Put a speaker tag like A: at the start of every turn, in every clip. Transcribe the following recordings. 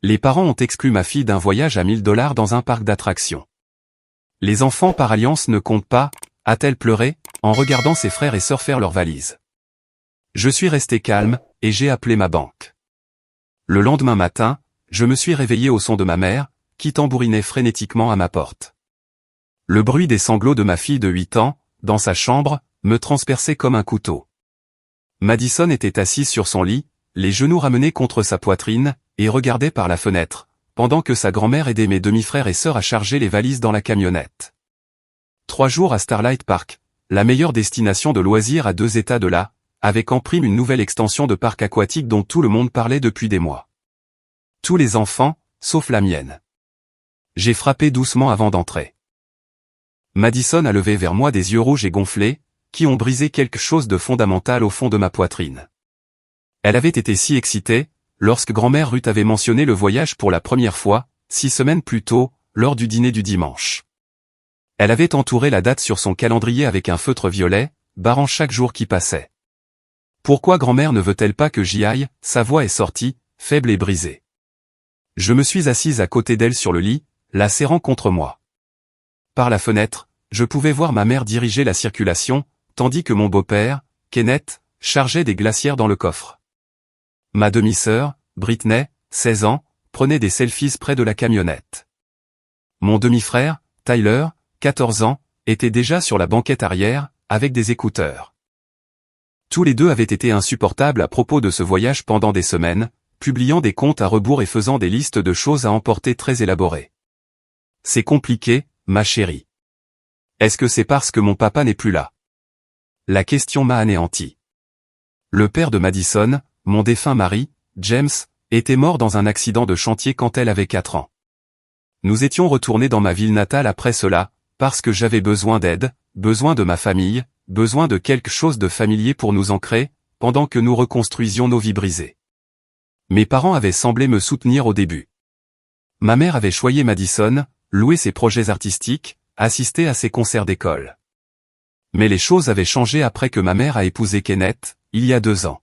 A: Les parents ont exclu ma fille d'un voyage à 1000 $ dans un parc d'attractions. Les enfants par alliance ne comptent pas, a-t-elle pleuré, en regardant ses frères et sœurs faire leurs valises. Je suis resté calme, et j'ai appelé ma banque. Le lendemain matin, je me suis réveillé au son de ma mère, qui tambourinait frénétiquement à ma porte. Le bruit des sanglots de ma fille de 8 ans, dans sa chambre, me transperçait comme un couteau. Madison était assise sur son lit, les genoux ramenés contre sa poitrine, et regardait par la fenêtre, pendant que sa grand-mère aidait mes demi-frères et sœurs à charger les valises dans la camionnette. 3 jours à Starlight Park, la meilleure destination de loisirs à 2 États de là, avec en prime une nouvelle extension de parc aquatique dont tout le monde parlait depuis des mois. Tous les enfants, sauf la mienne. J'ai frappé doucement avant d'entrer. Madison a levé vers moi des yeux rouges et gonflés, qui ont brisé quelque chose de fondamental au fond de ma poitrine. Elle avait été si excitée, lorsque grand-mère Ruth avait mentionné le voyage pour la première fois, 6 semaines plus tôt, lors du dîner du dimanche. Elle avait entouré la date sur son calendrier avec un feutre violet, barrant chaque jour qui passait. Pourquoi grand-mère ne veut-elle pas que j'y aille? Sa voix est sortie, faible et brisée. Je me suis assise à côté d'elle sur le lit, la serrant contre moi. Par la fenêtre, je pouvais voir ma mère diriger la circulation, tandis que mon beau-père, Kenneth, chargeait des glacières dans le coffre. Ma demi-sœur, Britney, 16 ans, prenait des selfies près de la camionnette. Mon demi-frère, Tyler, 14 ans, était déjà sur la banquette arrière, avec des écouteurs. Tous les deux avaient été insupportables à propos de ce voyage pendant des semaines, publiant des comptes à rebours et faisant des listes de choses à emporter très élaborées. C'est compliqué, ma chérie. Est-ce que c'est parce que mon papa n'est plus là? La question m'a anéanti. Le père de Madison, mon défunt mari, James, était mort dans un accident de chantier quand elle avait 4 ans. Nous étions retournés dans ma ville natale après cela, parce que j'avais besoin d'aide, besoin de ma famille, besoin de quelque chose de familier pour nous ancrer, pendant que nous reconstruisions nos vies brisées. Mes parents avaient semblé me soutenir au début. Ma mère avait choyé Madison, loué ses projets artistiques, assisté à ses concerts d'école. Mais les choses avaient changé après que ma mère a épousé Kenneth, il y a 2 ans.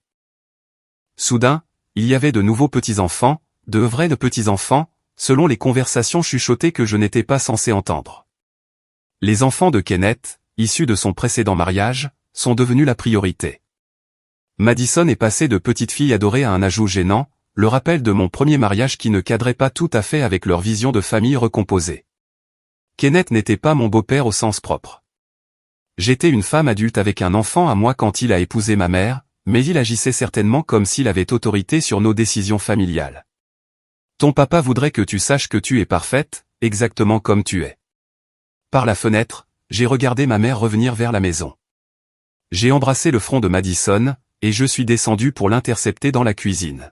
A: Soudain, il y avait de nouveaux petits-enfants, de vrais petits-enfants, selon les conversations chuchotées que je n'étais pas censé entendre. Les enfants de Kenneth, issus de son précédent mariage, sont devenus la priorité. Madison est passée de petite fille adorée à un ajout gênant, le rappel de mon premier mariage qui ne cadrait pas tout à fait avec leur vision de famille recomposée. Kenneth n'était pas mon beau-père au sens propre. J'étais une femme adulte avec un enfant à moi quand il a épousé ma mère, mais il agissait certainement comme s'il avait autorité sur nos décisions familiales. Ton papa voudrait que tu saches que tu es parfaite, exactement comme tu es. Par la fenêtre, j'ai regardé ma mère revenir vers la maison. J'ai embrassé le front de Madison, et je suis descendu pour l'intercepter dans la cuisine.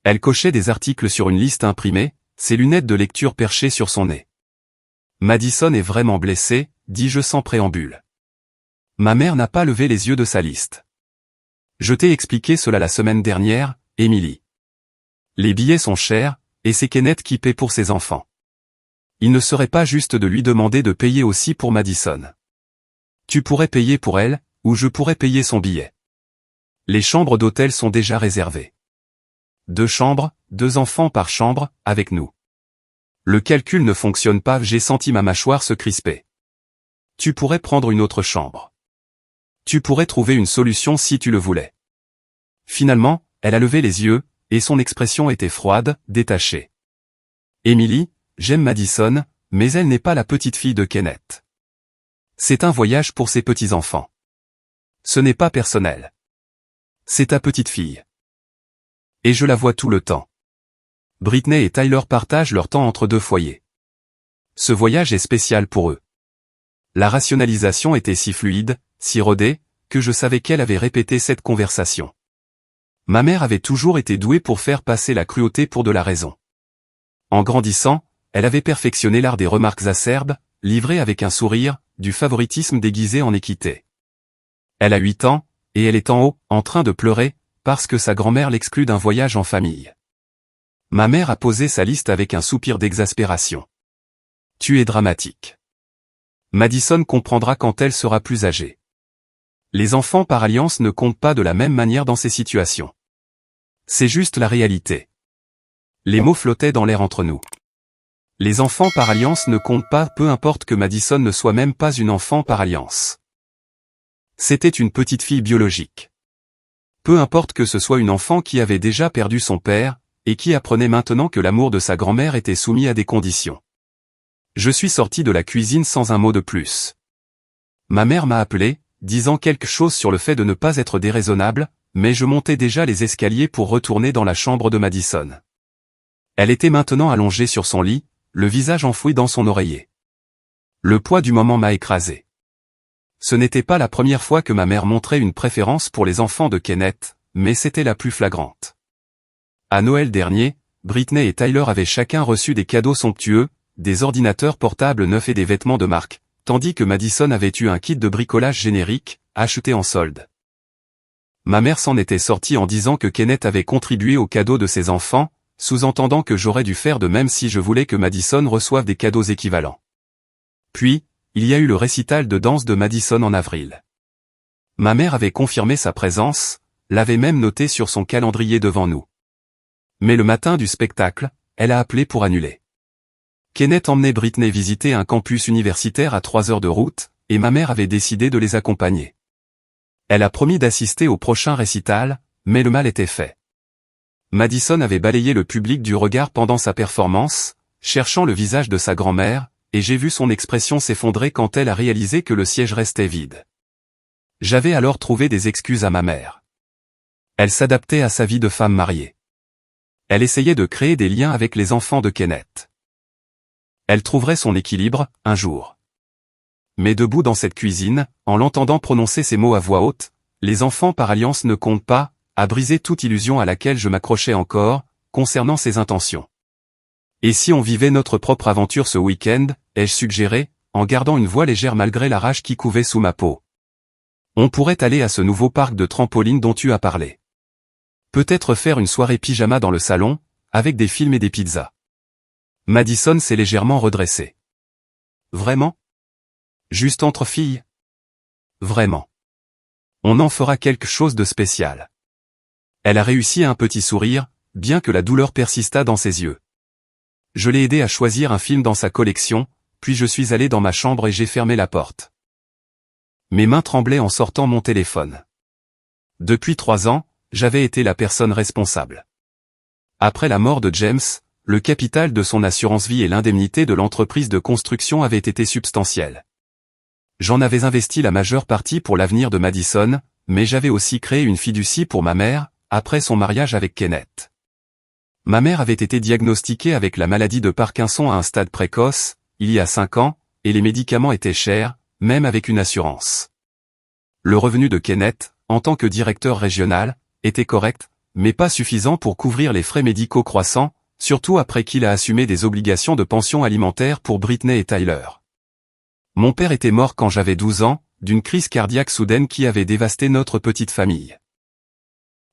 A: Elle cochait des articles sur une liste imprimée, ses lunettes de lecture perchées sur son nez. Madison est vraiment blessée, dis-je sans préambule. Ma mère n'a pas levé les yeux de sa liste. Je t'ai expliqué cela la semaine dernière, Emily. Les billets sont chers, et c'est Kenneth qui paie pour ses enfants. Il ne serait pas juste de lui demander de payer aussi pour Madison. Tu pourrais payer pour elle, ou je pourrais payer son billet. Les chambres d'hôtel sont déjà réservées. 2 chambres, 2 enfants par chambre, avec nous. Le calcul ne fonctionne pas, j'ai senti ma mâchoire se crisper. Tu pourrais prendre une autre chambre. Tu pourrais trouver une solution si tu le voulais. Finalement, elle a levé les yeux, et son expression était froide, détachée. Emily, j'aime Madison, mais elle n'est pas la petite fille de Kenneth. C'est un voyage pour ses petits-enfants. Ce n'est pas personnel. C'est ta petite fille. Et je la vois tout le temps. Britney et Tyler partagent leur temps entre 2 foyers. Ce voyage est spécial pour eux. La rationalisation était si fluide, si rodée, que je savais qu'elle avait répété cette conversation. Ma mère avait toujours été douée pour faire passer la cruauté pour de la raison. En grandissant, elle avait perfectionné l'art des remarques acerbes, livrées avec un sourire, du favoritisme déguisé en équité. Elle a 8 ans, et elle est en haut, en train de pleurer, parce que sa grand-mère l'exclut d'un voyage en famille. Ma mère a posé sa liste avec un soupir d'exaspération. Tu es dramatique. Madison comprendra quand elle sera plus âgée. Les enfants par alliance ne comptent pas de la même manière dans ces situations. C'est juste la réalité. Les mots flottaient dans l'air entre nous. Les enfants par alliance ne comptent pas, peu importe que Madison ne soit même pas une enfant par alliance. C'était une petite fille biologique. Peu importe que ce soit une enfant qui avait déjà perdu son père, et qui apprenait maintenant que l'amour de sa grand-mère était soumis à des conditions. Je suis sorti de la cuisine sans un mot de plus. Ma mère m'a appelé, disant quelque chose sur le fait de ne pas être déraisonnable, mais je montais déjà les escaliers pour retourner dans la chambre de Madison. Elle était maintenant allongée sur son lit, le visage enfoui dans son oreiller. Le poids du moment m'a écrasé. Ce n'était pas la première fois que ma mère montrait une préférence pour les enfants de Kenneth, mais c'était la plus flagrante. À Noël dernier, Britney et Tyler avaient chacun reçu des cadeaux somptueux, des ordinateurs portables neufs et des vêtements de marque, tandis que Madison avait eu un kit de bricolage générique, acheté en solde. Ma mère s'en était sortie en disant que Kenneth avait contribué aux cadeaux de ses enfants, sous-entendant que j'aurais dû faire de même si je voulais que Madison reçoive des cadeaux équivalents. Puis, il y a eu le récital de danse de Madison en avril. Ma mère avait confirmé sa présence, l'avait même noté sur son calendrier devant nous. Mais le matin du spectacle, elle a appelé pour annuler. Kenneth emmenait Britney visiter un campus universitaire à 3 heures de route, et ma mère avait décidé de les accompagner. Elle a promis d'assister au prochain récital, mais le mal était fait. Madison avait balayé le public du regard pendant sa performance, cherchant le visage de sa grand-mère, et j'ai vu son expression s'effondrer quand elle a réalisé que le siège restait vide. J'avais alors trouvé des excuses à ma mère. Elle s'adaptait à sa vie de femme mariée. Elle essayait de créer des liens avec les enfants de Kenneth. Elle trouverait son équilibre, un jour. Mais debout dans cette cuisine, en l'entendant prononcer ces mots à voix haute, les enfants par alliance ne comptent pas, a brisé toute illusion à laquelle je m'accrochais encore, concernant ses intentions. Et si on vivait notre propre aventure ce week-end, ai-je suggéré, en gardant une voix légère malgré la rage qui couvait sous ma peau. On pourrait aller à ce nouveau parc de trampoline dont tu as parlé. Peut-être faire une soirée pyjama dans le salon, avec des films et des pizzas. Madison s'est légèrement redressée. Vraiment? Juste entre filles? Vraiment. On en fera quelque chose de spécial. Elle a réussi à un petit sourire, bien que la douleur persistât dans ses yeux. Je l'ai aidé à choisir un film dans sa collection, puis je suis allé dans ma chambre et j'ai fermé la porte. Mes mains tremblaient en sortant mon téléphone. Depuis 3 ans, j'avais été la personne responsable. Après la mort de James, le capital de son assurance vie et l'indemnité de l'entreprise de construction avaient été substantiels. J'en avais investi la majeure partie pour l'avenir de Madison, mais j'avais aussi créé une fiducie pour ma mère, après son mariage avec Kenneth. Ma mère avait été diagnostiquée avec la maladie de Parkinson à un stade précoce, il y a 5 ans, et les médicaments étaient chers, même avec une assurance. Le revenu de Kenneth, en tant que directeur régional, était correct, mais pas suffisant pour couvrir les frais médicaux croissants, surtout après qu'il a assumé des obligations de pension alimentaire pour Britney et Tyler. Mon père était mort quand j'avais 12 ans, d'une crise cardiaque soudaine qui avait dévasté notre petite famille.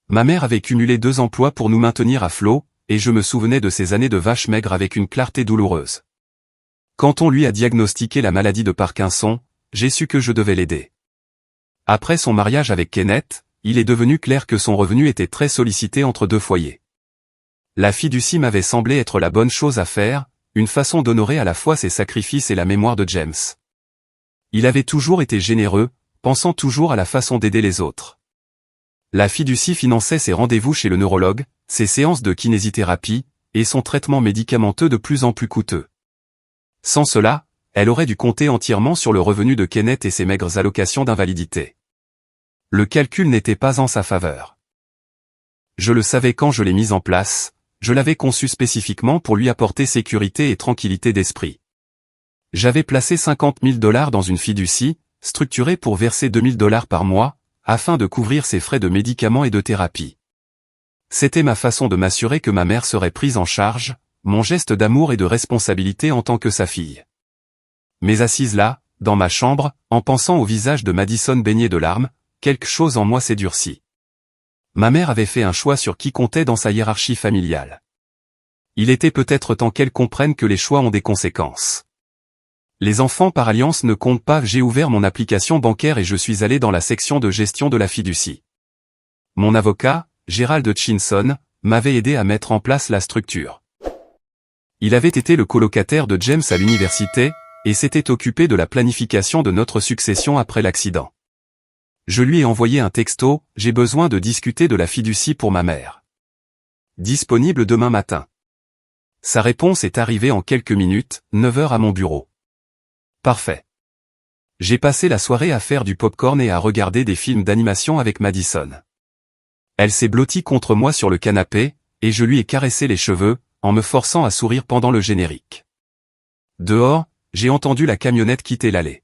A: Ma mère avait cumulé 2 emplois pour nous maintenir à flot, et je me souvenais de ces années de vache maigre avec une clarté douloureuse. Quand on lui a diagnostiqué la maladie de Parkinson, j'ai su que je devais l'aider. Après son mariage avec Kenneth, il est devenu clair que son revenu était très sollicité entre 2 foyers. La fiducie m'avait semblé être la bonne chose à faire, une façon d'honorer à la fois ses sacrifices et la mémoire de James. Il avait toujours été généreux, pensant toujours à la façon d'aider les autres. La fiducie finançait ses rendez-vous chez le neurologue, ses séances de kinésithérapie, et son traitement médicamenteux de plus en plus coûteux. Sans cela, elle aurait dû compter entièrement sur le revenu de Kenneth et ses maigres allocations d'invalidité. Le calcul n'était pas en sa faveur. Je le savais quand je l'ai mise en place, je l'avais conçu spécifiquement pour lui apporter sécurité et tranquillité d'esprit. J'avais placé $50 000 dans une fiducie, structurée pour verser $2 000 par mois, afin de couvrir ses frais de médicaments et de thérapie. C'était ma façon de m'assurer que ma mère serait prise en charge, mon geste d'amour et de responsabilité en tant que sa fille. Mais assise là, dans ma chambre, en pensant au visage de Madison baigné de larmes, quelque chose en moi s'est durci. Ma mère avait fait un choix sur qui comptait dans sa hiérarchie familiale. Il était peut-être temps qu'elle comprenne que les choix ont des conséquences. Les enfants par alliance ne comptent pas. J'ai ouvert mon application bancaire et je suis allé dans la section de gestion de la fiducie. Mon avocat, Gerald Chinson, m'avait aidé à mettre en place la structure. Il avait été le colocataire de James à l'université, et s'était occupé de la planification de notre succession après l'accident. Je lui ai envoyé un texto, j'ai besoin de discuter de la fiducie pour ma mère. Disponible demain matin. Sa réponse est arrivée en quelques minutes, 9 heures à mon bureau. Parfait. J'ai passé la soirée à faire du popcorn et à regarder des films d'animation avec Madison. Elle s'est blottie contre moi sur le canapé, et je lui ai caressé les cheveux, en me forçant à sourire pendant le générique. Dehors, j'ai entendu la camionnette quitter l'allée.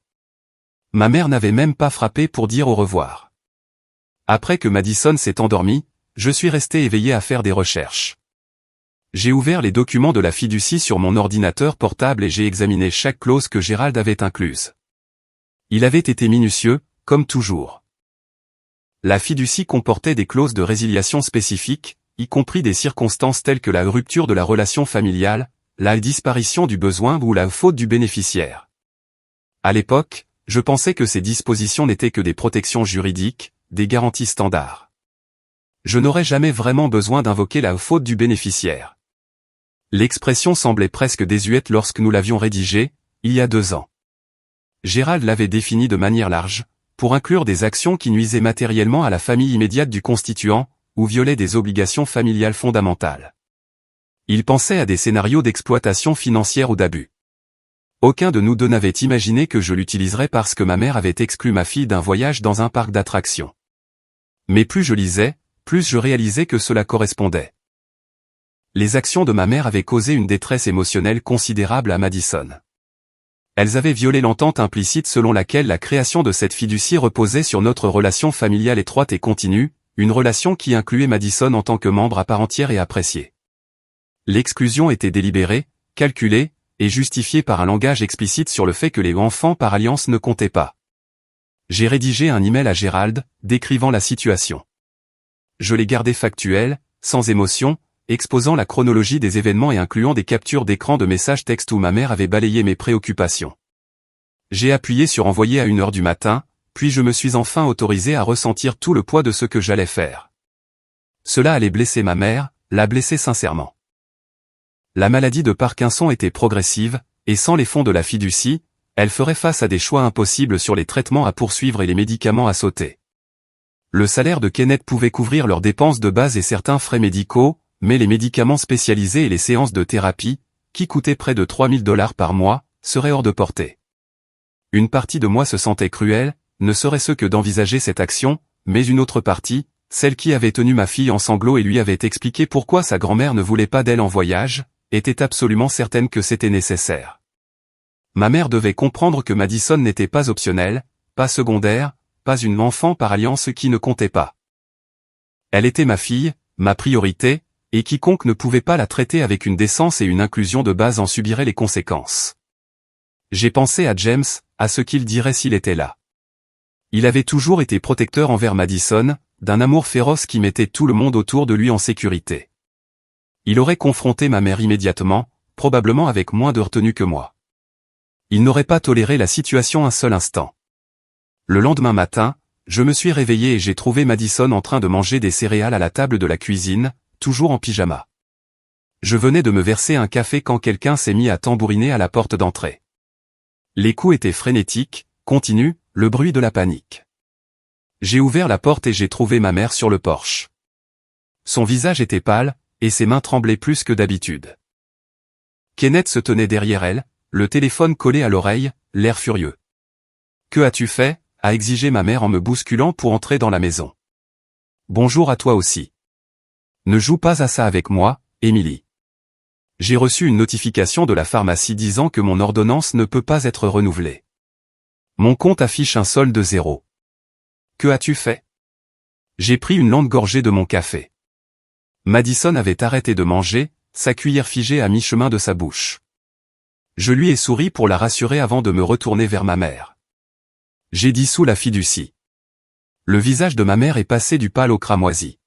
A: Ma mère n'avait même pas frappé pour dire au revoir. Après que Madison s'est endormie, je suis resté éveillé à faire des recherches. J'ai ouvert les documents de la fiducie sur mon ordinateur portable et j'ai examiné chaque clause que Gérald avait incluse. Il avait été minutieux, comme toujours. La fiducie comportait des clauses de résiliation spécifiques, y compris des circonstances telles que la rupture de la relation familiale, la disparition du besoin ou la faute du bénéficiaire. À l'époque, je pensais que ces dispositions n'étaient que des protections juridiques, des garanties standards. Je n'aurais jamais vraiment besoin d'invoquer la faute du bénéficiaire. L'expression semblait presque désuète lorsque nous l'avions rédigée, il y a 2 ans. Gérald l'avait définie de manière large, pour inclure des actions qui nuisaient matériellement à la famille immédiate du constituant, ou violaient des obligations familiales fondamentales. Il pensait à des scénarios d'exploitation financière ou d'abus. Aucun de nous deux n'avait imaginé que je l'utiliserais parce que ma mère avait exclu ma fille d'un voyage dans un parc d'attractions. Mais plus je lisais, plus je réalisais que cela correspondait. Les actions de ma mère avaient causé une détresse émotionnelle considérable à Madison. Elles avaient violé l'entente implicite selon laquelle la création de cette fiducie reposait sur notre relation familiale étroite et continue, une relation qui incluait Madison en tant que membre à part entière et appréciée. L'exclusion était délibérée, calculée, et justifiée par un langage explicite sur le fait que les enfants par alliance ne comptaient pas. J'ai rédigé un email à Gérald, décrivant la situation. Je l'ai gardé factuel, sans émotion, exposant la chronologie des événements et incluant des captures d'écran de messages textes où ma mère avait balayé mes préoccupations. J'ai appuyé sur envoyer à 1 heure du matin, puis je me suis enfin autorisé à ressentir tout le poids de ce que j'allais faire. Cela allait blesser ma mère, la blesser sincèrement. La maladie de Parkinson était progressive, et sans les fonds de la fiducie, elle ferait face à des choix impossibles sur les traitements à poursuivre et les médicaments à sauter. Le salaire de Kenneth pouvait couvrir leurs dépenses de base et certains frais médicaux, mais les médicaments spécialisés et les séances de thérapie, qui coûtaient près de $3 000 par mois, seraient hors de portée. Une partie de moi se sentait cruelle, ne serait-ce que d'envisager cette action, mais une autre partie, celle qui avait tenu ma fille en sanglots et lui avait expliqué pourquoi sa grand-mère ne voulait pas d'elle en voyage, était absolument certaine que c'était nécessaire. Ma mère devait comprendre que Madison n'était pas optionnelle, pas secondaire, pas une enfant par alliance qui ne comptait pas. Elle était ma fille, ma priorité, et quiconque ne pouvait pas la traiter avec une décence et une inclusion de base en subirait les conséquences. J'ai pensé à James, à ce qu'il dirait s'il était là. Il avait toujours été protecteur envers Madison, d'un amour féroce qui mettait tout le monde autour de lui en sécurité. Il aurait confronté ma mère immédiatement, probablement avec moins de retenue que moi. Il n'aurait pas toléré la situation un seul instant. Le lendemain matin, je me suis réveillé et j'ai trouvé Madison en train de manger des céréales à la table de la cuisine, toujours en pyjama. Je venais de me verser un café quand quelqu'un s'est mis à tambouriner à la porte d'entrée. Les coups étaient frénétiques, continus, le bruit de la panique. J'ai ouvert la porte et j'ai trouvé ma mère sur le porche. Son visage était pâle, et ses mains tremblaient plus que d'habitude. Kenneth se tenait derrière elle, le téléphone collé à l'oreille, l'air furieux. « Que as-tu fait » a exigé ma mère en me bousculant pour entrer dans la maison. « Bonjour à toi aussi. Ne joue pas à ça avec moi, Emily. J'ai reçu une notification de la pharmacie disant que mon ordonnance ne peut pas être renouvelée. Mon compte affiche un solde de 0. Que as-tu fait ? J'ai pris une longue gorgée de mon café. Madison avait arrêté de manger, sa cuillère figée à mi-chemin de sa bouche. Je lui ai souri pour la rassurer avant de me retourner vers ma mère. J'ai dissous la fiducie. Le visage de ma mère est passé du pâle au cramoisi.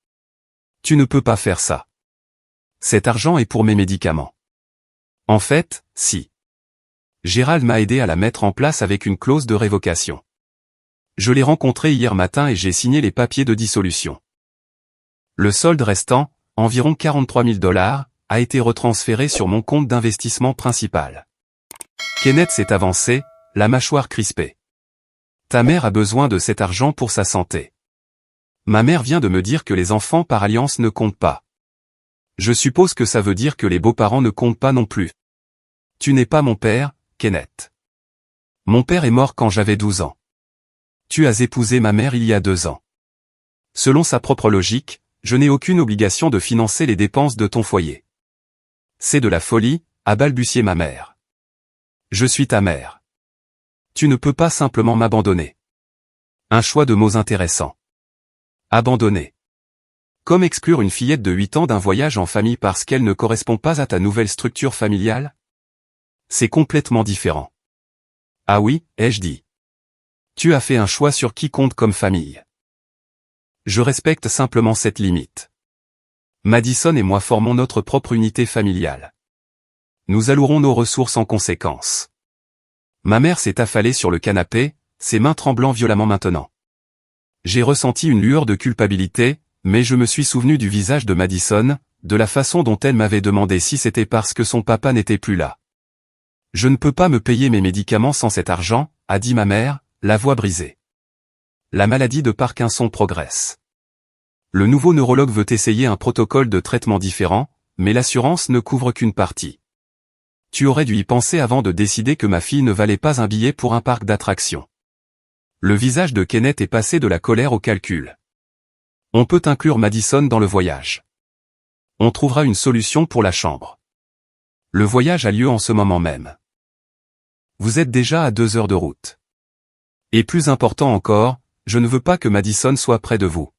A: Tu ne peux pas faire ça. Cet argent est pour mes médicaments. En fait, si. Gérald m'a aidé à la mettre en place avec une clause de révocation. Je l'ai rencontré hier matin et j'ai signé les papiers de dissolution. Le solde restant, environ 43 000 $, a été retransféré sur mon compte d'investissement principal. Kenneth s'est avancé, la mâchoire crispée. Ta mère a besoin de cet argent pour sa santé. Ma mère vient de me dire que les enfants par alliance ne comptent pas. Je suppose que ça veut dire que les beaux-parents ne comptent pas non plus. Tu n'es pas mon père, Kenneth. Mon père est mort quand j'avais 12 ans. Tu as épousé ma mère il y a 2 ans. Selon sa propre logique, je n'ai aucune obligation de financer les dépenses de ton foyer. C'est de la folie, a balbutié ma mère. Je suis ta mère. Tu ne peux pas simplement m'abandonner. Un choix de mots intéressant. Abandonner. Comme exclure une fillette de 8 ans d'un voyage en famille parce qu'elle ne correspond pas à ta nouvelle structure familiale? C'est complètement différent. Ah oui, ai-je dit. Tu as fait un choix sur qui compte comme famille. Je respecte simplement cette limite. Madison et moi formons notre propre unité familiale. Nous allouerons nos ressources en conséquence. Ma mère s'est affalée sur le canapé, ses mains tremblant violemment maintenant. J'ai ressenti une lueur de culpabilité, mais je me suis souvenu du visage de Madison, de la façon dont elle m'avait demandé si c'était parce que son papa n'était plus là. Je ne peux pas me payer mes médicaments sans cet argent, a dit ma mère, la voix brisée. La maladie de Parkinson progresse. Le nouveau neurologue veut essayer un protocole de traitement différent, mais l'assurance ne couvre qu'une partie. Tu aurais dû y penser avant de décider que ma fille ne valait pas un billet pour un parc d'attractions. Le visage de Kenneth est passé de la colère au calcul. On peut inclure Madison dans le voyage. On trouvera une solution pour la chambre. Le voyage a lieu en ce moment même. Vous êtes déjà à 2 heures de route. Et plus important encore, je ne veux pas que Madison soit près de vous.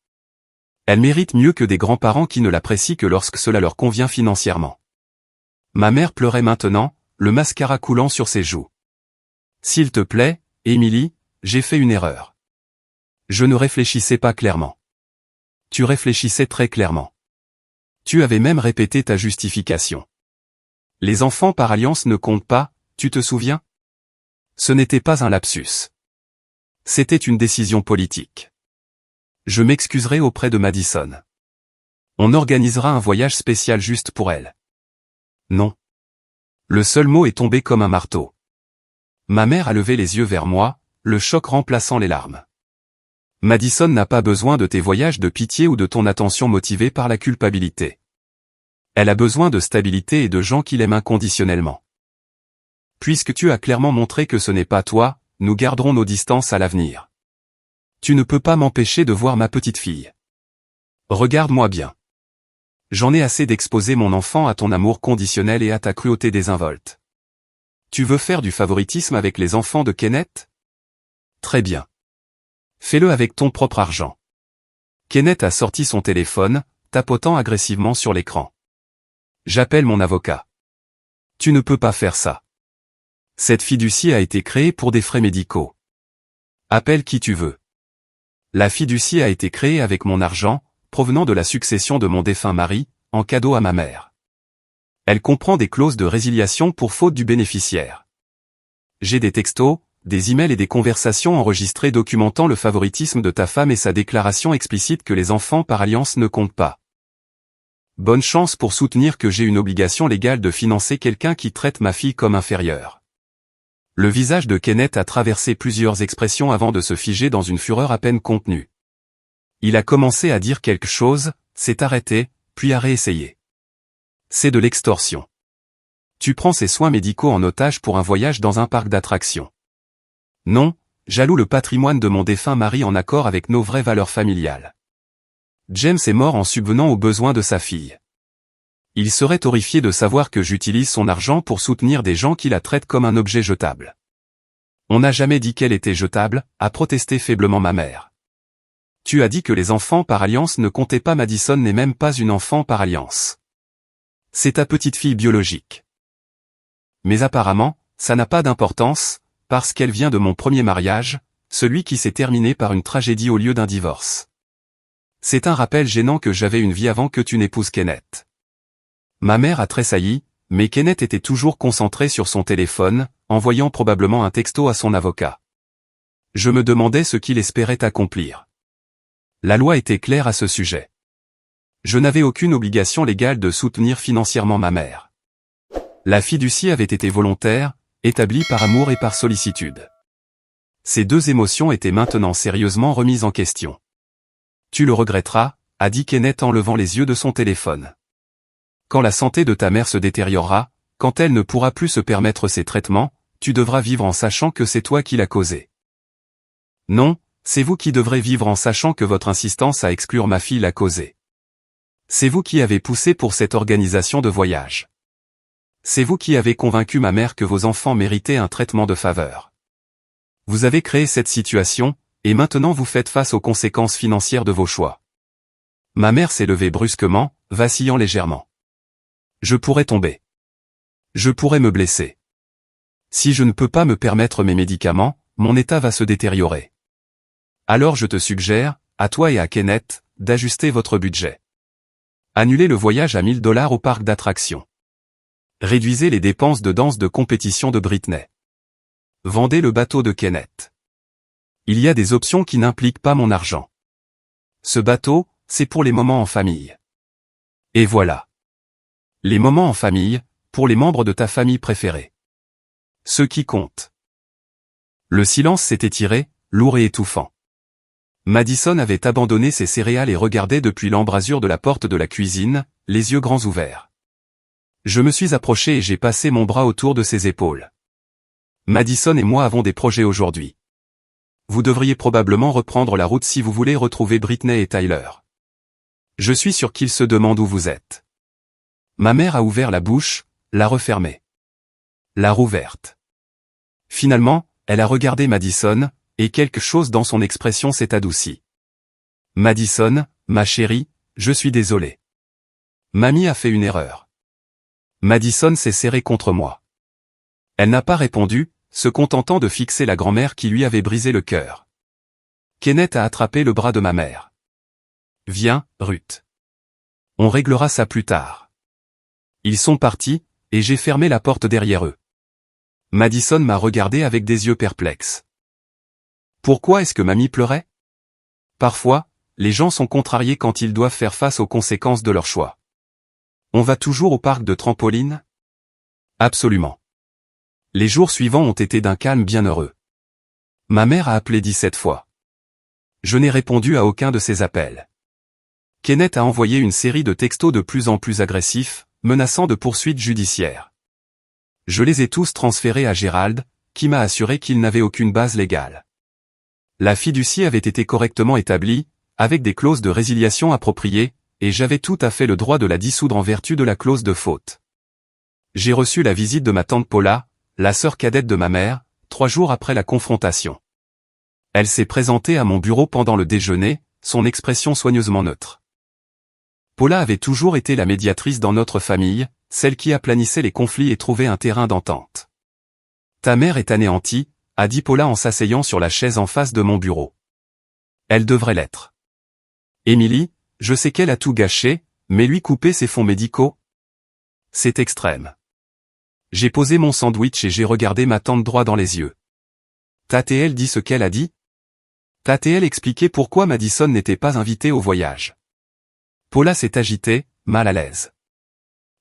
A: Elle mérite mieux que des grands-parents qui ne l'apprécient que lorsque cela leur convient financièrement. Ma mère pleurait maintenant, le mascara coulant sur ses joues. S'il te plaît, Emily, j'ai fait une erreur. Je ne réfléchissais pas clairement. Tu réfléchissais très clairement. Tu avais même répété ta justification. Les enfants par alliance ne comptent pas, tu te souviens? Ce n'était pas un lapsus. C'était une décision politique. Je m'excuserai auprès de Madison. On organisera un voyage spécial juste pour elle. Non. Le seul mot est tombé comme un marteau. Ma mère a levé les yeux vers moi, le choc remplaçant les larmes. Madison n'a pas besoin de tes voyages de pitié ou de ton attention motivée par la culpabilité. Elle a besoin de stabilité et de gens qui l'aiment inconditionnellement. Puisque tu as clairement montré que ce n'est pas toi, nous garderons nos distances à l'avenir. Tu ne peux pas m'empêcher de voir ma petite fille. Regarde-moi bien. J'en ai assez d'exposer mon enfant à ton amour conditionnel et à ta cruauté désinvolte. Tu veux faire du favoritisme avec les enfants de Kenneth? Très bien. Fais-le avec ton propre argent. Kenneth a sorti son téléphone, tapotant agressivement sur l'écran. J'appelle mon avocat. Tu ne peux pas faire ça. Cette fiducie a été créée pour des frais médicaux. Appelle qui tu veux. La fiducie a été créée avec mon argent, provenant de la succession de mon défunt mari, en cadeau à ma mère. Elle comprend des clauses de résiliation pour faute du bénéficiaire. J'ai des textos, des emails et des conversations enregistrées documentant le favoritisme de ta femme et sa déclaration explicite que les enfants par alliance ne comptent pas. Bonne chance pour soutenir que j'ai une obligation légale de financer quelqu'un qui traite ma fille comme inférieure. Le visage de Kenneth a traversé plusieurs expressions avant de se figer dans une fureur à peine contenue. Il a commencé à dire quelque chose, s'est arrêté, puis a réessayé. C'est de l'extorsion. Tu prends ses soins médicaux en otage pour un voyage dans un parc d'attractions. Non, j'alloue le patrimoine de mon défunt mari en accord avec nos vraies valeurs familiales. James est mort en subvenant aux besoins de sa fille. Il serait horrifié de savoir que j'utilise son argent pour soutenir des gens qui la traitent comme un objet jetable. On n'a jamais dit qu'elle était jetable, a protesté faiblement ma mère. Tu as dit que les enfants par alliance ne comptaient pas. Madison n'est même pas une enfant par alliance. C'est ta petite fille biologique. Mais apparemment, ça n'a pas d'importance, parce qu'elle vient de mon premier mariage, celui qui s'est terminé par une tragédie au lieu d'un divorce. C'est un rappel gênant que j'avais une vie avant que tu n'épouses Kenneth. Ma mère a tressailli, mais Kenneth était toujours concentré sur son téléphone, envoyant probablement un texto à son avocat. Je me demandais ce qu'il espérait accomplir. La loi était claire à ce sujet. Je n'avais aucune obligation légale de soutenir financièrement ma mère. La fiducie avait été volontaire, établie par amour et par sollicitude. Ces deux émotions étaient maintenant sérieusement remises en question. Tu le regretteras, a dit Kenneth en levant les yeux de son téléphone. Quand la santé de ta mère se détériorera, quand elle ne pourra plus se permettre ses traitements, tu devras vivre en sachant que c'est toi qui l'as causé. Non, c'est vous qui devrez vivre en sachant que votre insistance à exclure ma fille l'a causé. C'est vous qui avez poussé pour cette organisation de voyage. C'est vous qui avez convaincu ma mère que vos enfants méritaient un traitement de faveur. Vous avez créé cette situation, et maintenant vous faites face aux conséquences financières de vos choix. Ma mère s'est levée brusquement, vacillant légèrement. Je pourrais tomber. Je pourrais me blesser. Si je ne peux pas me permettre mes médicaments, mon état va se détériorer. Alors je te suggère, à toi et à Kenneth, d'ajuster votre budget. Annulez le voyage à 1000 $ au parc d'attractions. Réduisez les dépenses de danse de compétition de Britney. Vendez le bateau de Kenneth. Il y a des options qui n'impliquent pas mon argent. Ce bateau, c'est pour les moments en famille. Et voilà. Les moments en famille, pour les membres de ta famille préférée. Ceux qui comptent. Le silence s'est étiré, lourd et étouffant. Madison avait abandonné ses céréales et regardait depuis l'embrasure de la porte de la cuisine, les yeux grands ouverts. Je me suis approché et j'ai passé mon bras autour de ses épaules. Madison et moi avons des projets aujourd'hui. Vous devriez probablement reprendre la route si vous voulez retrouver Britney et Tyler. Je suis sûr qu'ils se demandent où vous êtes. Ma mère a ouvert la bouche, l'a refermée. L'a rouverte. Finalement, elle a regardé Madison, et quelque chose dans son expression s'est adouci. Madison, ma chérie, je suis désolé. Mamie a fait une erreur. Madison s'est serrée contre moi. Elle n'a pas répondu, se contentant de fixer la grand-mère qui lui avait brisé le cœur. Kenneth a attrapé le bras de ma mère. Viens, Ruth. On réglera ça plus tard. Ils sont partis, et j'ai fermé la porte derrière eux. Madison m'a regardé avec des yeux perplexes. Pourquoi est-ce que mamie pleurait? Parfois, les gens sont contrariés quand ils doivent faire face aux conséquences de leur choix. On va toujours au parc de trampoline? Absolument. Les jours suivants ont été d'un calme bienheureux. Ma mère a appelé 17 fois. Je n'ai répondu à aucun de ses appels. Kenneth a envoyé une série de textos de plus en plus agressifs, menaçant de poursuites judiciaires. Je les ai tous transférés à Gérald, qui m'a assuré qu'il n'avait aucune base légale. La fiducie avait été correctement établie, avec des clauses de résiliation appropriées, et j'avais tout à fait le droit de la dissoudre en vertu de la clause de faute. J'ai reçu la visite de ma tante Paula, la sœur cadette de ma mère, 3 jours après la confrontation. Elle s'est présentée à mon bureau pendant le déjeuner, son expression soigneusement neutre. Paula avait toujours été la médiatrice dans notre famille, celle qui aplanissait les conflits et trouvait un terrain d'entente. Ta mère est anéantie, a dit Paula en s'asseyant sur la chaise en face de mon bureau. Elle devrait l'être. Émilie, je sais qu'elle a tout gâché, mais lui couper ses fonds médicaux? C'est extrême. J'ai posé mon sandwich et j'ai regardé ma tante droit dans les yeux. T'a-t-elle dit ce qu'elle a dit? T'a-t-elle expliqué pourquoi Madison n'était pas invitée au voyage? Paula s'est agitée, mal à l'aise.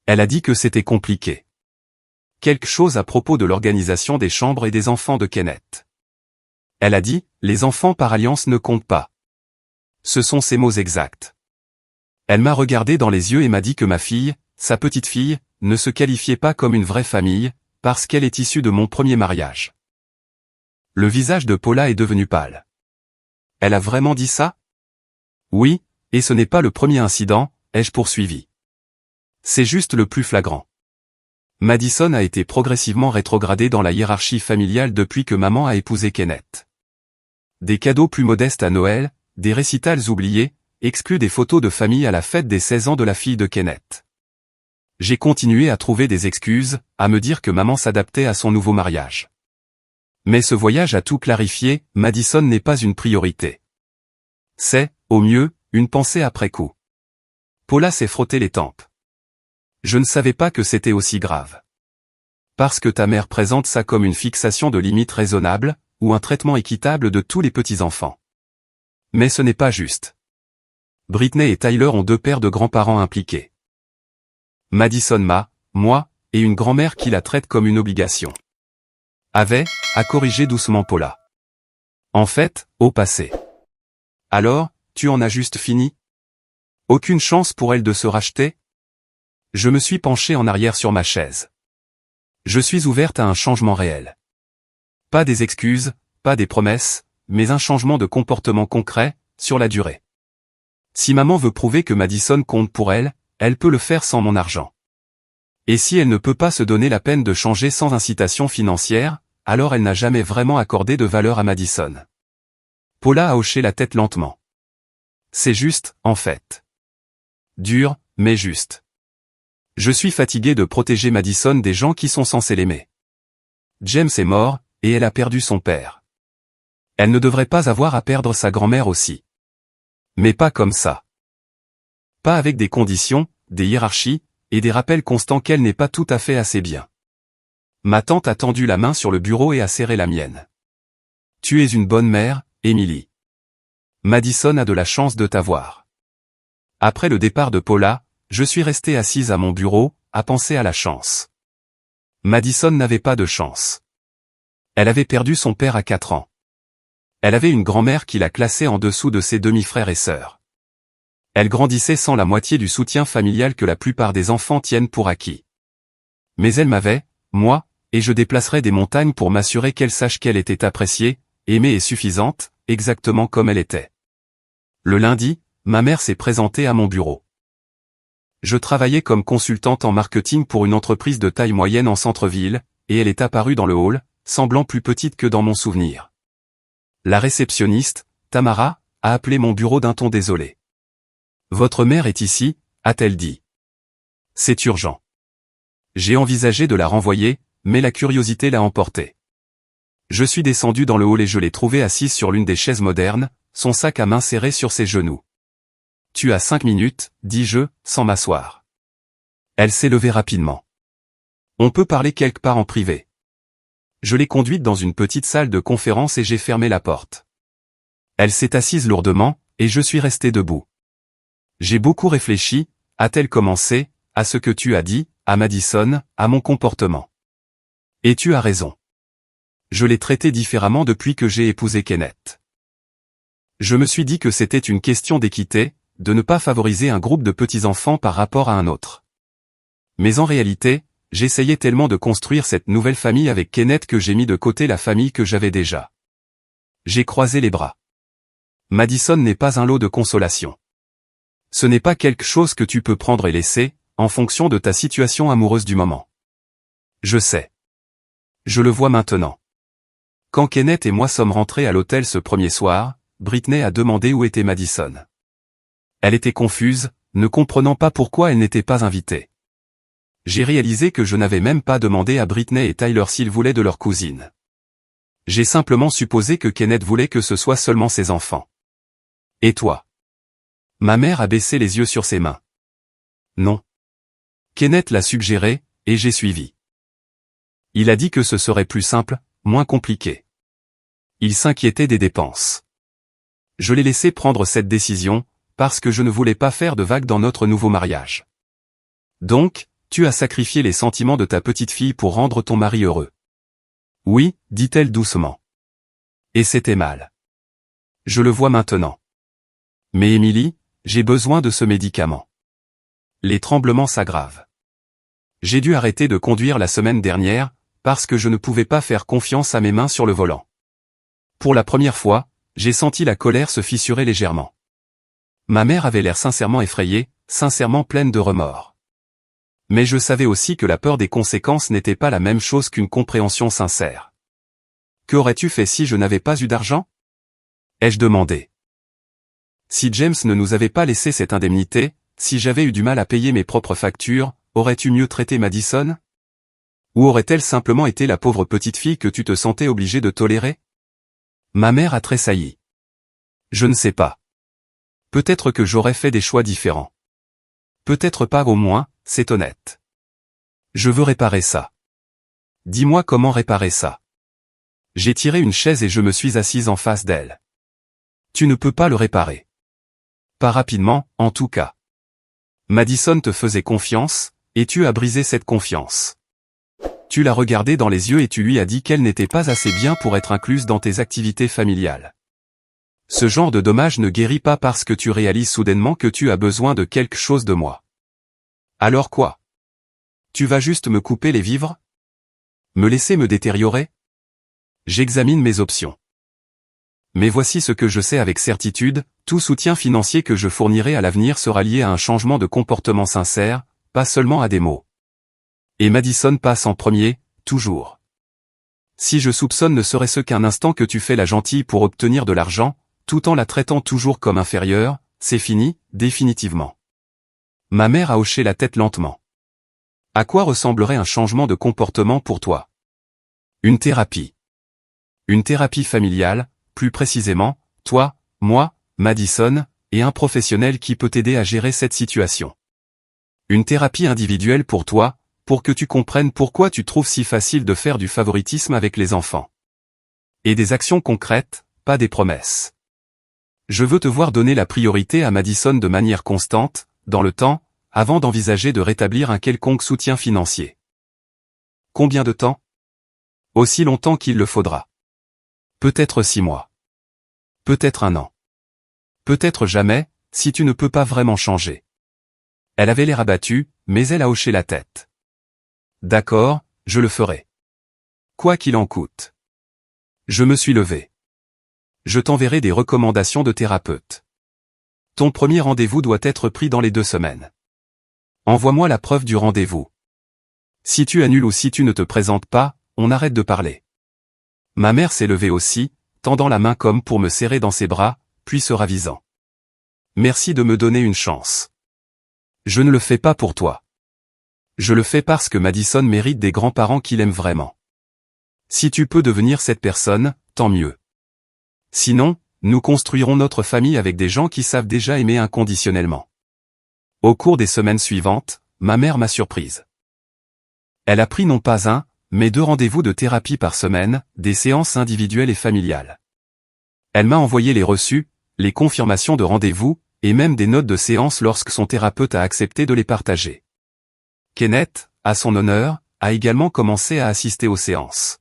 A: Elle a dit que c'était compliqué. Quelque chose à propos de l'organisation des chambres et des enfants de Kenneth. Elle a dit, les enfants par alliance ne comptent pas. Ce sont ses mots exacts. Elle m'a regardé dans les yeux et m'a dit que ma fille, sa petite fille, ne se qualifiait pas comme une vraie famille, parce qu'elle est issue de mon premier mariage. Le visage de Paula est devenu pâle. Elle a vraiment dit ça? Oui, et ce n'est pas le premier incident, ai-je poursuivi. C'est juste le plus flagrant. Madison a été progressivement rétrogradée dans la hiérarchie familiale depuis que maman a épousé Kenneth. Des cadeaux plus modestes à Noël, des récitals oubliés, exclus des photos de famille à la fête des 16 ans de la fille de Kenneth. J'ai continué à trouver des excuses, à me dire que maman s'adaptait à son nouveau mariage. Mais ce voyage a tout clarifié, Madison n'est pas une priorité. C'est, au mieux, une pensée après coup. Paula s'est frotté les tempes. Je ne savais pas que c'était aussi grave. Parce que ta mère présente ça comme une fixation de limites raisonnables, ou un traitement équitable de tous les petits-enfants. Mais ce n'est pas juste. Britney et Tyler ont 2 paires de grands-parents impliqués. Madison moi, et une grand-mère qui la traite comme une obligation. A corrigé doucement Paula. En fait, au passé. Alors, tu en as juste fini? Aucune chance pour elle de se racheter? Je me suis penché en arrière sur ma chaise. Je suis ouverte à un changement réel. Pas des excuses, pas des promesses, mais un changement de comportement concret, sur la durée. Si maman veut prouver que Madison compte pour elle, elle peut le faire sans mon argent. Et si elle ne peut pas se donner la peine de changer sans incitation financière, alors elle n'a jamais vraiment accordé de valeur à Madison. Paula a hoché la tête lentement. C'est juste, en fait. Dur, mais juste. Je suis fatigué de protéger Madison des gens qui sont censés l'aimer. James est mort, et elle a perdu son père. Elle ne devrait pas avoir à perdre sa grand-mère aussi. Mais pas comme ça. Pas avec des conditions, des hiérarchies, et des rappels constants qu'elle n'est pas tout à fait assez bien. Ma tante a tendu la main sur le bureau et a serré la mienne. Tu es une bonne mère, Emily. Madison a de la chance de t'avoir. Après le départ de Paula, je suis restée assise à mon bureau, à penser à la chance. Madison n'avait pas de chance. Elle avait perdu son père à 4 ans. Elle avait une grand-mère qui la classait en dessous de ses demi-frères et sœurs. Elle grandissait sans la moitié du soutien familial que la plupart des enfants tiennent pour acquis. Mais elle m'avait, moi, et je déplacerais des montagnes pour m'assurer qu'elle sache qu'elle était appréciée, aimée et suffisante, exactement comme elle était. Le lundi, ma mère s'est présentée à mon bureau. Je travaillais comme consultante en marketing pour une entreprise de taille moyenne en centre-ville, et elle est apparue dans le hall, semblant plus petite que dans mon souvenir. La réceptionniste, Tamara, a appelé mon bureau d'un ton désolé. « Votre mère est ici », a-t-elle dit. « C'est urgent. » J'ai envisagé de la renvoyer, mais la curiosité l'a emportée. Je suis descendu dans le hall et je l'ai trouvée assise sur l'une des chaises modernes, son sac à main serré sur ses genoux. « Tu as 5 minutes, dis-je, sans m'asseoir. » Elle s'est levée rapidement. « On peut parler quelque part en privé. » Je l'ai conduite dans une petite salle de conférence et j'ai fermé la porte. Elle s'est assise lourdement, et je suis resté debout. J'ai beaucoup réfléchi, a-t-elle commencé, à ce que tu as dit, à Madison, à mon comportement. Et tu as raison. Je l'ai traité différemment depuis que j'ai épousé Kenneth. Je me suis dit que c'était une question d'équité, de ne pas favoriser un groupe de petits-enfants par rapport à un autre. Mais en réalité, j'essayais tellement de construire cette nouvelle famille avec Kenneth que j'ai mis de côté la famille que j'avais déjà. J'ai croisé les bras. Madison n'est pas un lot de consolation. Ce n'est pas quelque chose que tu peux prendre et laisser, en fonction de ta situation amoureuse du moment. Je sais. Je le vois maintenant. Quand Kenneth et moi sommes rentrés à l'hôtel ce premier soir, Britney a demandé où était Madison. Elle était confuse, ne comprenant pas pourquoi elle n'était pas invitée. J'ai réalisé que je n'avais même pas demandé à Britney et Tyler s'ils voulaient de leur cousine. J'ai simplement supposé que Kenneth voulait que ce soit seulement ses enfants. Et toi? Ma mère a baissé les yeux sur ses mains. Non. Kenneth l'a suggéré, et j'ai suivi. Il a dit que ce serait plus simple, moins compliqué. Il s'inquiétait des dépenses. Je l'ai laissé prendre cette décision, parce que je ne voulais pas faire de vagues dans notre nouveau mariage. Donc, tu as sacrifié les sentiments de ta petite fille pour rendre ton mari heureux. Oui, dit-elle doucement. Et c'était mal. Je le vois maintenant. Mais Emily, j'ai besoin de ce médicament. Les tremblements s'aggravent. J'ai dû arrêter de conduire la semaine dernière, parce que je ne pouvais pas faire confiance à mes mains sur le volant. Pour la première fois, j'ai senti la colère se fissurer légèrement. Ma mère avait l'air sincèrement effrayée, sincèrement pleine de remords. Mais je savais aussi que la peur des conséquences n'était pas la même chose qu'une compréhension sincère. Qu'aurais-tu fait si je n'avais pas eu d'argent? Ai-je demandé. Si James ne nous avait pas laissé cette indemnité, si j'avais eu du mal à payer mes propres factures, aurais-tu mieux traité Madison? Ou aurait-elle simplement été la pauvre petite fille que tu te sentais obligé de tolérer? Ma mère a tressailli. Je ne sais pas. Peut-être que j'aurais fait des choix différents. Peut-être pas au moins, c'est honnête. Je veux réparer ça. Dis-moi comment réparer ça. J'ai tiré une chaise et je me suis assise en face d'elle. Tu ne peux pas le réparer. Pas rapidement, en tout cas. Madison te faisait confiance, et tu as brisé cette confiance. Tu l'as regardée dans les yeux et tu lui as dit qu'elle n'était pas assez bien pour être incluse dans tes activités familiales. Ce genre de dommage ne guérit pas parce que tu réalises soudainement que tu as besoin de quelque chose de moi. Alors quoi? Tu vas juste me couper les vivres? Me laisser me détériorer? J'examine mes options. Mais voici ce que je sais avec certitude, tout soutien financier que je fournirai à l'avenir sera lié à un changement de comportement sincère, pas seulement à des mots. Et Madison passe en premier, toujours. Si je soupçonne ne serait-ce qu'un instant que tu fais la gentille pour obtenir de l'argent, tout en la traitant toujours comme inférieure, c'est fini, définitivement. Ma mère a hoché la tête lentement. À quoi ressemblerait un changement de comportement pour toi? Une thérapie. Une thérapie familiale, plus précisément, toi, moi, Madison, et un professionnel qui peut t'aider à gérer cette situation. Une thérapie individuelle pour toi, pour que tu comprennes pourquoi tu trouves si facile de faire du favoritisme avec les enfants. Et des actions concrètes, pas des promesses. Je veux te voir donner la priorité à Madison de manière constante, dans le temps, avant d'envisager de rétablir un quelconque soutien financier. Combien de temps? Aussi longtemps qu'il le faudra. Peut-être 6 mois. Peut-être 1 an. Peut-être jamais, si tu ne peux pas vraiment changer. Elle avait l'air abattue, mais elle a hoché la tête. D'accord, je le ferai. Quoi qu'il en coûte. Je me suis levé. Je t'enverrai des recommandations de thérapeute. Ton premier rendez-vous doit être pris dans les 2 semaines. Envoie-moi la preuve du rendez-vous. Si tu annules ou si tu ne te présentes pas, on arrête de parler. Ma mère s'est levée aussi, tendant la main comme pour me serrer dans ses bras, puis se ravisant. Merci de me donner une chance. Je ne le fais pas pour toi. Je le fais parce que Madison mérite des grands-parents qui l'aiment vraiment. Si tu peux devenir cette personne, tant mieux. Sinon, nous construirons notre famille avec des gens qui savent déjà aimer inconditionnellement. Au cours des semaines suivantes, ma mère m'a surprise. Elle a pris non pas 1, mais 2 rendez-vous de thérapie par semaine, des séances individuelles et familiales. Elle m'a envoyé les reçus, les confirmations de rendez-vous, et même des notes de séance lorsque son thérapeute a accepté de les partager. Kenneth, à son honneur, a également commencé à assister aux séances.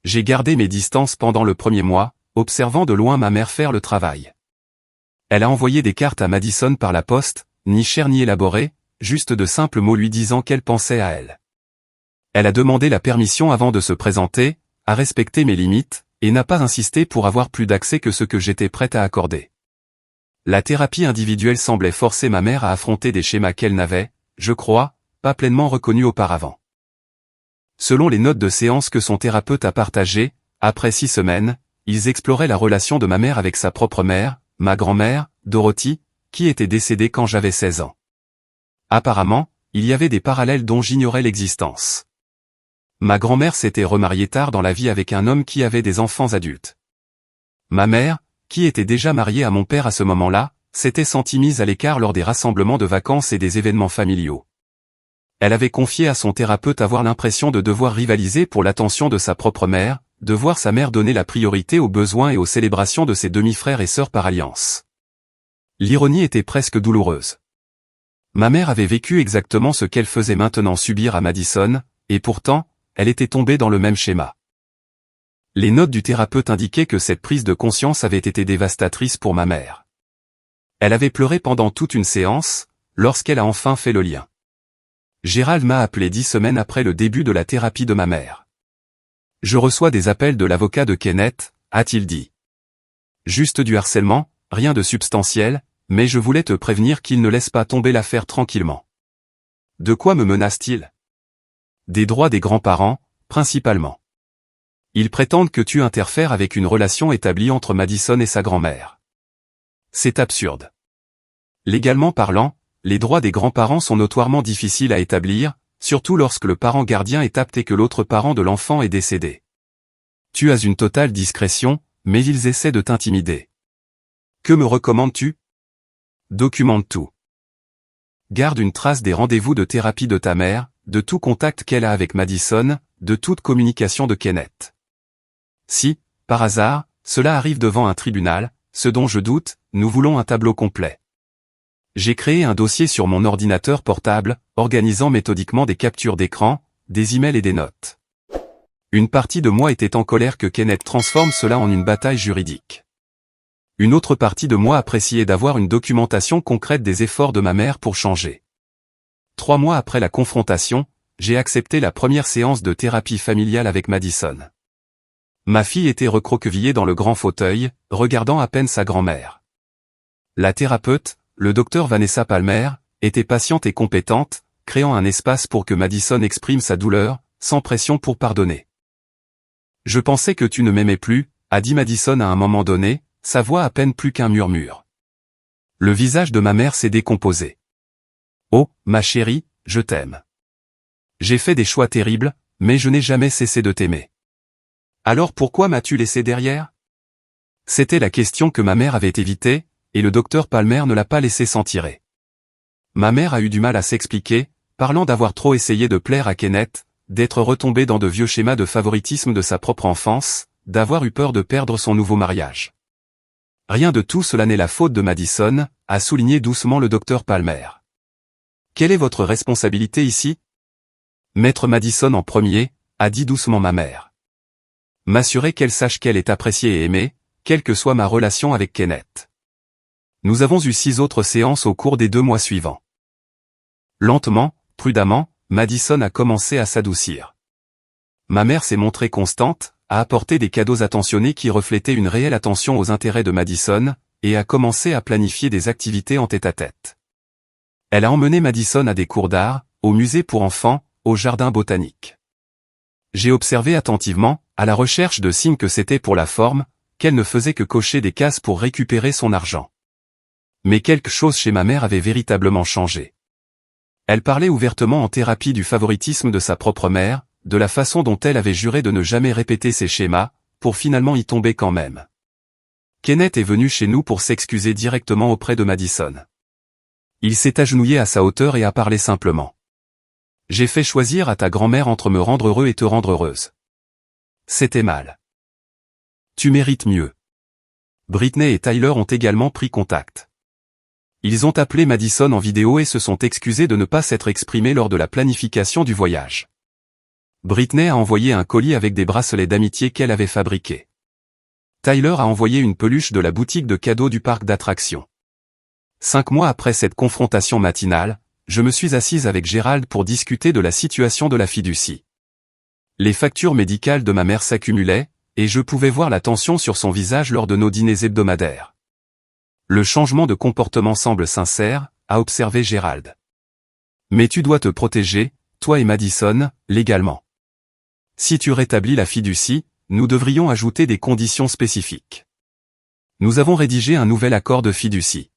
A: J'ai gardé mes distances pendant le premier mois, observant de loin ma mère faire le travail. Elle a envoyé des cartes à Madison par la poste, ni chères ni élaborées, juste de simples mots lui disant qu'elle pensait à elle. Elle a demandé la permission avant de se présenter, a respecté mes limites, et n'a pas insisté pour avoir plus d'accès que ce que j'étais prête à accorder. La thérapie individuelle semblait forcer ma mère à affronter des schémas qu'elle n'avait, je crois, pas pleinement reconnus auparavant. Selon les notes de séance que son thérapeute a partagées, après 6 semaines, ils exploraient la relation de ma mère avec sa propre mère, ma grand-mère, Dorothy, qui était décédée quand j'avais 16 ans. Apparemment, il y avait des parallèles dont j'ignorais l'existence. Ma grand-mère s'était remariée tard dans la vie avec un homme qui avait des enfants adultes. Ma mère, qui était déjà mariée à mon père à ce moment-là, s'était sentie mise à l'écart lors des rassemblements de vacances et des événements familiaux. Elle avait confié à son thérapeute avoir l'impression de devoir rivaliser pour l'attention de sa propre mère, de voir sa mère donner la priorité aux besoins et aux célébrations de ses demi-frères et sœurs par alliance. L'ironie était presque douloureuse. Ma mère avait vécu exactement ce qu'elle faisait maintenant subir à Madison, et pourtant, elle était tombée dans le même schéma. Les notes du thérapeute indiquaient que cette prise de conscience avait été dévastatrice pour ma mère. Elle avait pleuré pendant toute une séance, lorsqu'elle a enfin fait le lien. Gérald m'a appelé 10 semaines après le début de la thérapie de ma mère. Je reçois des appels de l'avocat de Kenneth, a-t-il dit. Juste du harcèlement, rien de substantiel, mais je voulais te prévenir qu'il ne laisse pas tomber l'affaire tranquillement. De quoi me menace-t-il? Des droits des grands-parents, principalement. Ils prétendent que tu interfères avec une relation établie entre Madison et sa grand-mère. C'est absurde. Légalement parlant, les droits des grands-parents sont notoirement difficiles à établir, surtout lorsque le parent gardien est apte et que l'autre parent de l'enfant est décédé. Tu as une totale discrétion, mais ils essaient de t'intimider. Que me recommandes-tu? Documente tout. Garde une trace des rendez-vous de thérapie de ta mère, de tout contact qu'elle a avec Madison, de toute communication de Kenneth. Si, par hasard, cela arrive devant un tribunal, ce dont je doute, nous voulons un tableau complet. J'ai créé un dossier sur mon ordinateur portable, organisant méthodiquement des captures d'écran, des emails et des notes. Une partie de moi était en colère que Kenneth transforme cela en une bataille juridique. Une autre partie de moi appréciait d'avoir une documentation concrète des efforts de ma mère pour changer. 3 mois après la confrontation, j'ai accepté la première séance de thérapie familiale avec Madison. Ma fille était recroquevillée dans le grand fauteuil, regardant à peine sa grand-mère. La thérapeute, le docteur Vanessa Palmer, était patiente et compétente, créant un espace pour que Madison exprime sa douleur, sans pression pour pardonner. « Je pensais que tu ne m'aimais plus », a dit Madison à un moment donné, sa voix à peine plus qu'un murmure. Le visage de ma mère s'est décomposé. « Oh, ma chérie, je t'aime. J'ai fait des choix terribles, mais je n'ai jamais cessé de t'aimer. Alors pourquoi m'as-tu laissé derrière ?» C'était la question que ma mère avait évitée, et le docteur Palmer ne l'a pas laissé s'en tirer. Ma mère a eu du mal à s'expliquer, parlant d'avoir trop essayé de plaire à Kenneth, d'être retombée dans de vieux schémas de favoritisme de sa propre enfance, d'avoir eu peur de perdre son nouveau mariage. Rien de tout cela n'est la faute de Madison, a souligné doucement le docteur Palmer. Quelle est votre responsabilité ici? Mettre Madison en premier, a dit doucement ma mère. M'assurer qu'elle sache qu'elle est appréciée et aimée, quelle que soit ma relation avec Kenneth. Nous avons eu 6 autres séances au cours des 2 mois suivants. Lentement, prudemment, Madison a commencé à s'adoucir. Ma mère s'est montrée constante, a apporté des cadeaux attentionnés qui reflétaient une réelle attention aux intérêts de Madison, et a commencé à planifier des activités en tête-à-tête. Elle a emmené Madison à des cours d'art, au musée pour enfants, au jardin botanique. J'ai observé attentivement, à la recherche de signes que c'était pour la forme, qu'elle ne faisait que cocher des cases pour récupérer son argent. Mais quelque chose chez ma mère avait véritablement changé. Elle parlait ouvertement en thérapie du favoritisme de sa propre mère, de la façon dont elle avait juré de ne jamais répéter ces schémas, pour finalement y tomber quand même. Kenneth est venu chez nous pour s'excuser directement auprès de Madison. Il s'est agenouillé à sa hauteur et a parlé simplement. « J'ai fait choisir à ta grand-mère entre me rendre heureux et te rendre heureuse. C'était mal. Tu mérites mieux. » Britney et Tyler ont également pris contact. Ils ont appelé Madison en vidéo et se sont excusés de ne pas s'être exprimés lors de la planification du voyage. Britney a envoyé un colis avec des bracelets d'amitié qu'elle avait fabriqués. Tyler a envoyé une peluche de la boutique de cadeaux du parc d'attractions. 5 mois après cette confrontation matinale, je me suis assise avec Gérald pour discuter de la situation de la fiducie. Les factures médicales de ma mère s'accumulaient, et je pouvais voir la tension sur son visage lors de nos dîners hebdomadaires. Le changement de comportement semble sincère, a observé Gérald. Mais tu dois te protéger, toi et Madison, légalement. Si tu rétablis la fiducie, nous devrions ajouter des conditions spécifiques. Nous avons rédigé un nouvel accord de fiducie.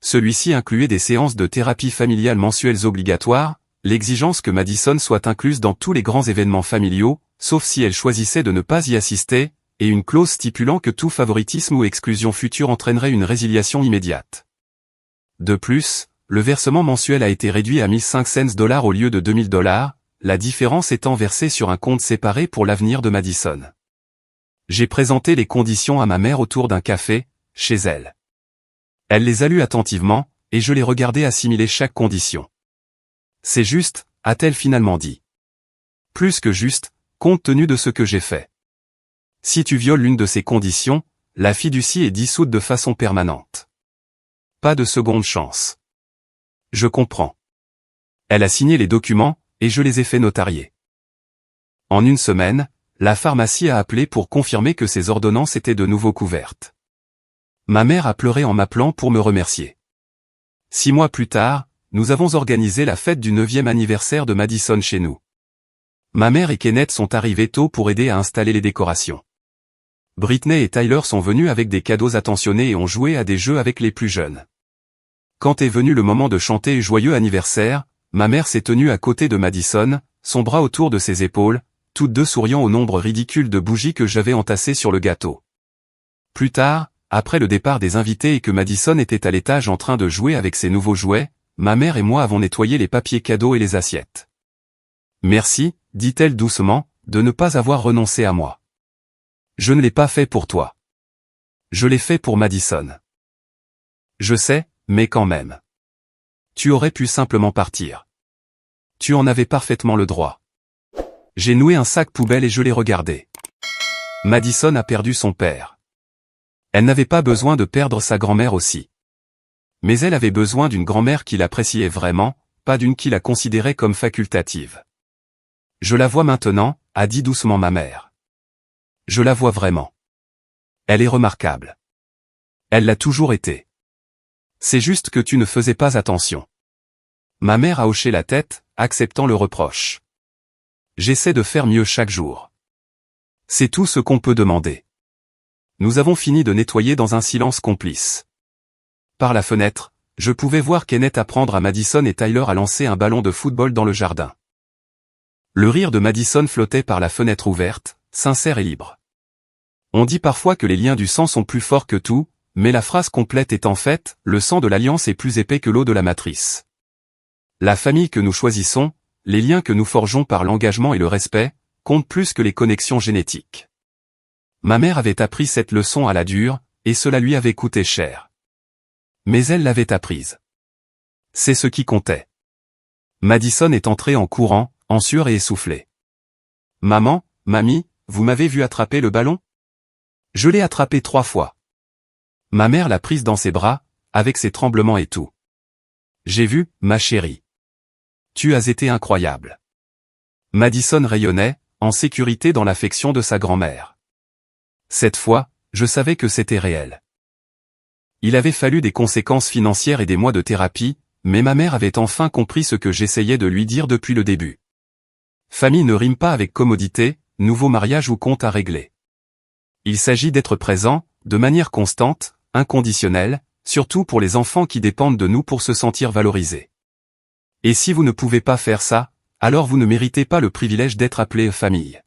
A: Celui-ci incluait des séances de thérapie familiale mensuelles obligatoires, l'exigence que Madison soit incluse dans tous les grands événements familiaux, sauf si elle choisissait de ne pas y assister, et une clause stipulant que tout favoritisme ou exclusion future entraînerait une résiliation immédiate. De plus, le versement mensuel a été réduit à 1500 $ au lieu de 2000 $, la différence étant versée sur un compte séparé pour l'avenir de Madison. J'ai présenté les conditions à ma mère autour d'un café, chez elle. Elle les a lues attentivement, et je l'ai regardé assimiler chaque condition. C'est juste, a-t-elle finalement dit. Plus que juste, compte tenu de ce que j'ai fait. Si tu violes l'une de ces conditions, la fiducie est dissoute de façon permanente. Pas de seconde chance. Je comprends. Elle a signé les documents, et je les ai fait notarier. En une semaine, la pharmacie a appelé pour confirmer que ses ordonnances étaient de nouveau couvertes. Ma mère a pleuré en m'appelant pour me remercier. 6 mois plus tard, nous avons organisé la fête du 9e anniversaire de Madison chez nous. Ma mère et Kenneth sont arrivés tôt pour aider à installer les décorations. Britney et Tyler sont venus avec des cadeaux attentionnés et ont joué à des jeux avec les plus jeunes. Quand est venu le moment de chanter « Joyeux anniversaire », ma mère s'est tenue à côté de Madison, son bras autour de ses épaules, toutes deux souriant au nombre ridicule de bougies que j'avais entassées sur le gâteau. Plus tard, après le départ des invités et que Madison était à l'étage en train de jouer avec ses nouveaux jouets, ma mère et moi avons nettoyé les papiers cadeaux et les assiettes. « Merci », dit-elle doucement, « de ne pas avoir renoncé à moi. Je ne l'ai pas fait pour toi. Je l'ai fait pour Madison. » Je sais, mais quand même. Tu aurais pu simplement partir. Tu en avais parfaitement le droit. J'ai noué un sac poubelle et je l'ai regardé. Madison a perdu son père. Elle n'avait pas besoin de perdre sa grand-mère aussi. Mais elle avait besoin d'une grand-mère qui l'appréciait vraiment, pas d'une qui la considérait comme facultative. Je la vois maintenant, a dit doucement ma mère. Je la vois vraiment. Elle est remarquable. Elle l'a toujours été. C'est juste que tu ne faisais pas attention. Ma mère a hoché la tête, acceptant le reproche. J'essaie de faire mieux chaque jour. C'est tout ce qu'on peut demander. Nous avons fini de nettoyer dans un silence complice. Par la fenêtre, je pouvais voir Kenneth apprendre à Madison et Tyler à lancer un ballon de football dans le jardin. Le rire de Madison flottait par la fenêtre ouverte, sincère et libre. On dit parfois que les liens du sang sont plus forts que tout, mais la phrase complète est en fait, le sang de l'alliance est plus épais que l'eau de la matrice. La famille que nous choisissons, les liens que nous forgeons par l'engagement et le respect, comptent plus que les connexions génétiques. Ma mère avait appris cette leçon à la dure, et cela lui avait coûté cher. Mais elle l'avait apprise. C'est ce qui comptait. Madison est entrée en courant, en sueur et essoufflée. « Maman, mamie, vous m'avez vu attraper le ballon ? Je l'ai attrapé 3 fois. » Ma mère l'a prise dans ses bras, avec ses tremblements et tout. « J'ai vu, ma chérie. Tu as été incroyable. » Madison rayonnait, en sécurité dans l'affection de sa grand-mère. Cette fois, je savais que c'était réel. Il avait fallu des conséquences financières et des mois de thérapie, mais ma mère avait enfin compris ce que j'essayais de lui dire depuis le début. Famille ne rime pas avec commodité, nouveau mariage ou compte à régler. Il s'agit d'être présent, de manière constante, inconditionnelle, surtout pour les enfants qui dépendent de nous pour se sentir valorisés. Et si vous ne pouvez pas faire ça, alors vous ne méritez pas le privilège d'être appelé famille.